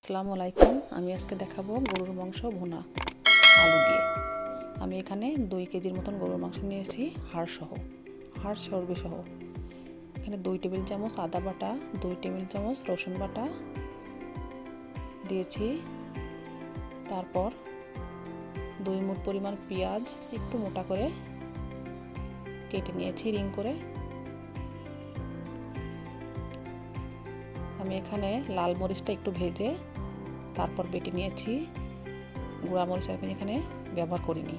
আসসালামু আলাইকুম। আমি আজকে দেখাবো গরুর মাংস ভুনা আলু দিয়ে। আমি এখানে 2 কেজির মতন গরুর মাংস নিয়েছি, হাড় চর্বি সহ। এখানে 2 টেবিল চামচ আদা বাটা, 2 টেবিল চামচ রসুন বাটা দিয়েছি। তারপর 2 মুঠ পরিমাণ পেঁয়াজ একটু মোটা করে কেটে নিয়েছি রিং করে। আমি এখানে লাল মরিচটা একটু ভেজে তারপর বেটে নিয়েছি। গুঁড়া মরিচ আমি এখানে ব্যবহার করিনি,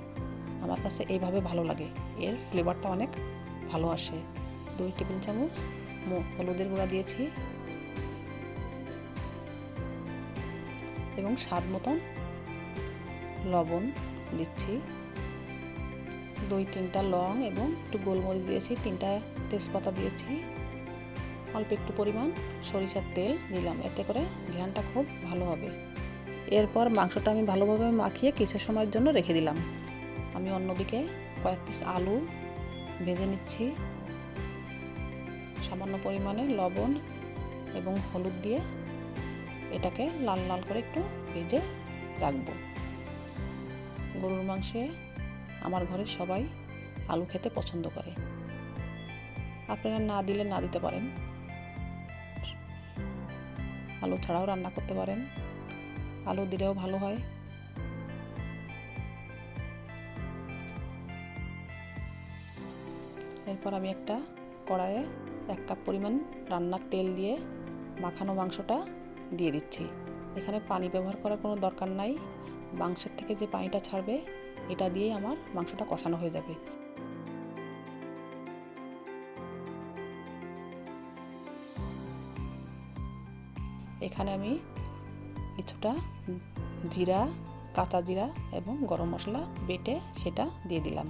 আমার কাছে এইভাবে ভালো লাগে, এর ফ্লেভারটা অনেক ভালো আসে। 2 টেবিল চামচ হলুদের গুঁড়া দিয়েছি এবং স্বাদ মতন লবণ দিচ্ছি। 2-3টা লং এবং একটু গোলমরিচ দিয়েছি, 3টা তেজপাতা দিয়েছি। অল্প একটু পরিমাণ সরিষার তেল দিলাম, এতে করে ঘ্রাণটা খুব ভালো হবে। এরপর মাংসটা আমি ভালোভাবে মাখিয়ে কিছু সময়ের জন্য রেখে দিলাম। আমি অন্যদিকে কয়েক পিস আলু ভেজে নিচ্ছি। সামান্য পরিমাণে লবণ এবং হলুদ দিয়ে এটাকে লাল লাল করে একটু ভেজে রাখবো। গরুর মাংসে আমার ঘরের সবাই আলু খেতে পছন্দ করে। আপনারা না দিলে না দিতে পারেন, আলু ছাড়াও রান্না করতে পারেন, আলু দিলেও ভালো হয়। এরপর আমি একটা কড়াইয়ে 1 কাপ পরিমাণ রান্নার তেল দিয়ে মাখানো মাংসটা দিয়ে দিচ্ছি। এখানে পানি ব্যবহার করার কোনো দরকার নাই, মাংসের থেকে যে পানিটা ছাড়বে এটা দিয়েই আমার মাংসটা কষানো হয়ে যাবে। এখানে আমি কিছুটা জিরা, কাঁচা জিরা এবং গরম মশলা বেটে সেটা দিয়ে দিলাম।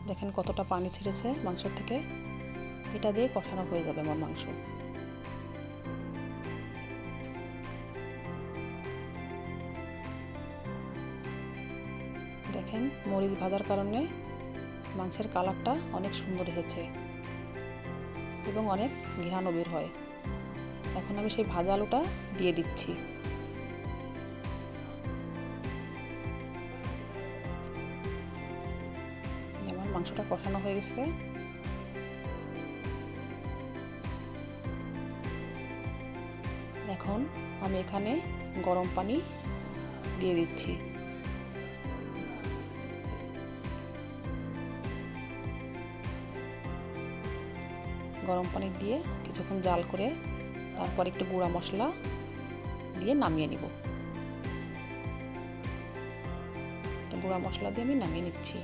দেখেন কতটা পানি ছেড়েছে মাংসের থেকে, এটা দিয়ে কষানো হয়ে যাবে আমার মাংস। দেখেন মরিচ ভাজার কারণে মাংসের কালারটা অনেক সুন্দর হয়েছে এবং অনেক ঘ্রাণও বের হয়। এখন আমি সেই ভাজা আলুটা দিয়ে দিচ্ছি। আমার মাংসটা কষানো হয়ে গেছে। এখন আমি এখানে গরম পানি দিয়ে দিচ্ছি। গরম পানি দিয়ে কিছুক্ষণ জাল করে তারপর একটু গুঁড়া মশলা দিয়ে নামিয়ে নিব। গুঁড়া মশলা দিয়ে আমি নামিয়ে নিচ্ছি।